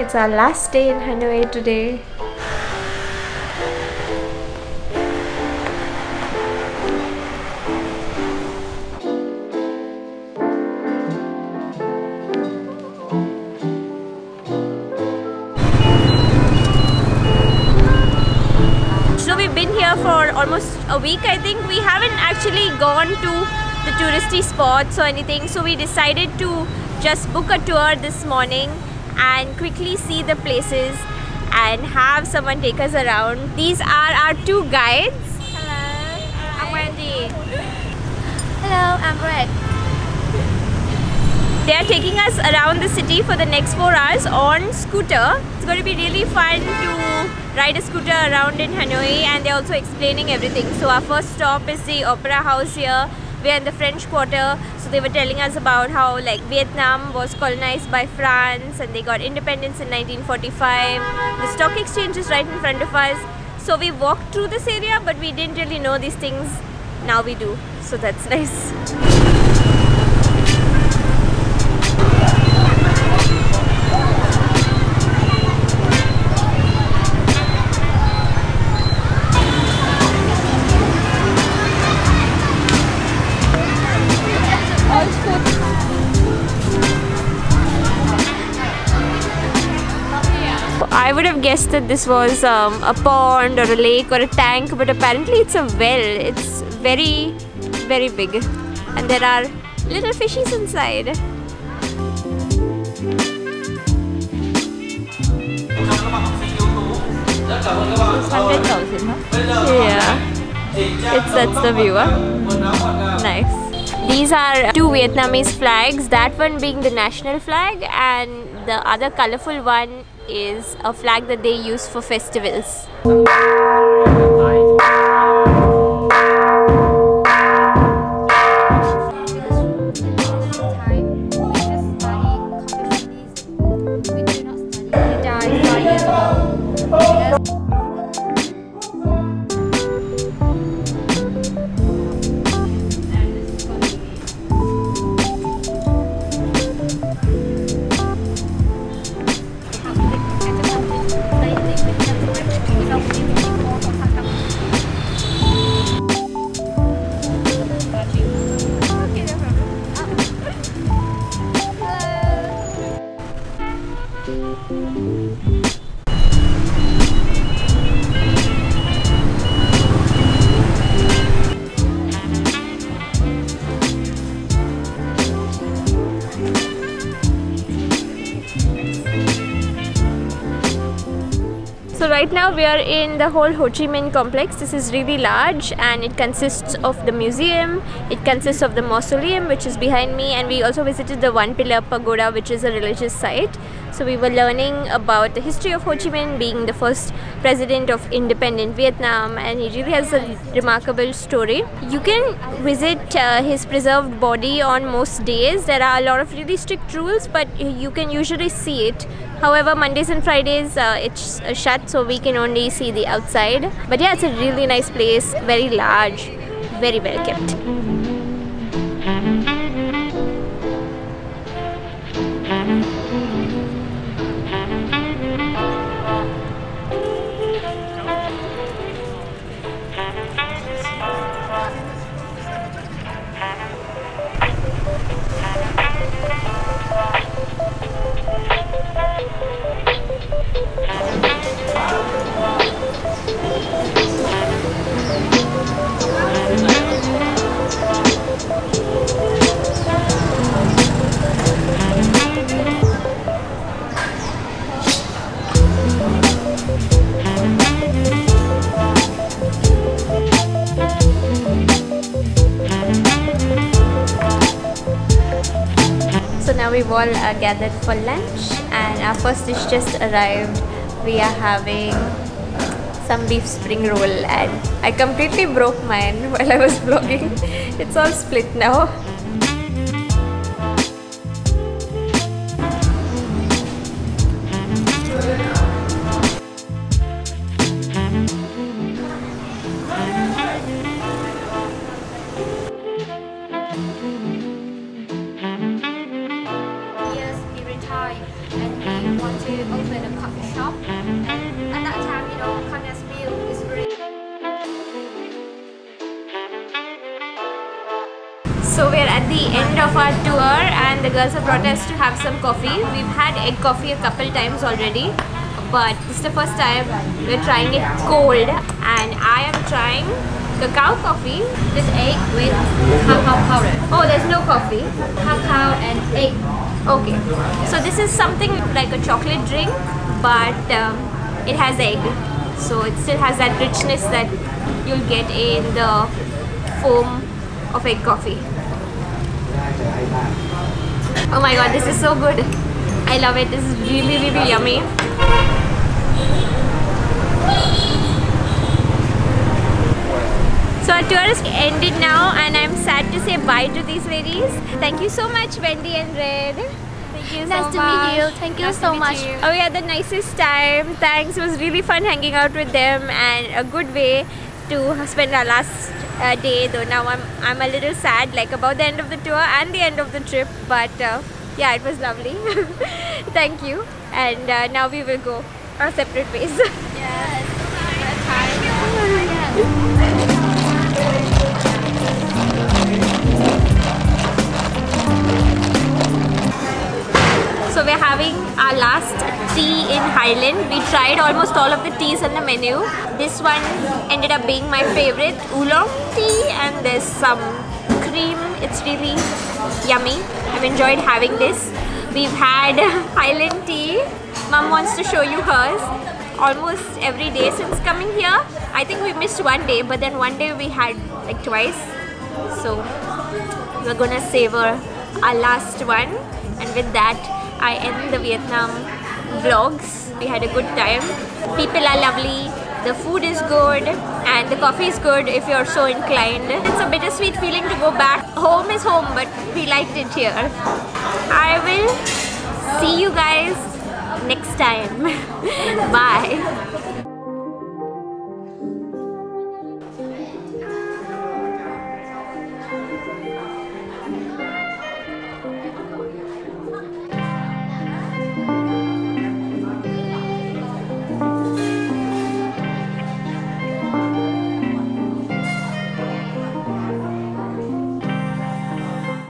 It's our last day in Hanoi today. So we've been here for almost a week, I think. We haven't actually gone to the touristy spots or anything, so we decided to just book a tour this morning and quickly see the places and have someone take us around. These are our two guides. Hello, I'm Wendy. Hello, I'm Red. They are taking us around the city for the next 4 hours on scooter. It's going to be really fun to ride a scooter around in Hanoi, and they're also explaining everything. So our first stop is the Opera House here. We're in the French Quarter, so they were telling us about how like Vietnam was colonized by France and they got independence in 1945. The stock exchange is right in front of us. So we walked through this area, but we didn't really know these things. Now we do, so that's nice. I would have guessed that this was a pond or a lake or a tank, but apparently it's a well. It's very, very big, and there are little fishies inside. Yeah, that's the view. Nice. These are two Vietnamese flags, that one being the national flag and the other colorful one is a flag that they use for festivals. So right now we are in the whole Ho Chi Minh complex. This is really large and it consists of the museum, it consists of the mausoleum which is behind me, and we also visited the One Pillar Pagoda, which is a religious site. So we were learning about the history of Ho Chi Minh being the first president of independent Vietnam, and he really has a remarkable story. You can visit his preserved body on most days. There are a lot of really strict rules, but you can usually see it. However, Mondays and Fridays it's shut, so we can only see the outside. But yeah, it's a really nice place, very large, very well kept. So now we've all gathered for lunch, and our first dish just arrived. We are having some beef spring roll, and I completely broke mine while I was vlogging. It's all split now. And we want to open shop. At that time, you know, Kanya's Miếu is very... So we're at the end of our tour and the girls have brought us to have some coffee. We've had egg coffee a couple times already, but this is the first time we're trying it cold, and I am trying cacao coffee. This egg with cacao powder. Oh, there's no coffee. Cacao and egg. Okay, so this is something like a chocolate drink, but it has egg, so it still has that richness that you'll get in the foam of egg coffee. Oh my god, this is so good. I love it. This is really, really yummy. So our tour is ended now and I'm sad to say bye to these ladies. Thank you so much, Wendy and Red. Thank you so much. Nice to meet you. Thank you so much. Oh, we had the nicest time. Thanks. It was really fun hanging out with them and a good way to spend our last day. Though now I'm a little sad, like about the end of the tour and the end of the trip. But yeah, it was lovely. Thank you. And now we will go our separate ways. Yes. So we're having our last tea in Highland. We tried almost all of the teas on the menu. This one ended up being my favorite, oolong tea, and there's some cream. It's really yummy. I've enjoyed having this. We've had Highland tea. Mum wants to show you hers. Almost every day since coming here. I think we missed one day, but then one day we had like twice. So we're gonna savor our last one, and with that I end the Vietnam vlogs. We had a good time. People are lovely, the food is good, and the coffee is good if you're so inclined. It's a bittersweet feeling to go back. Home is home, but we liked it here. I will see you guys next time. Bye.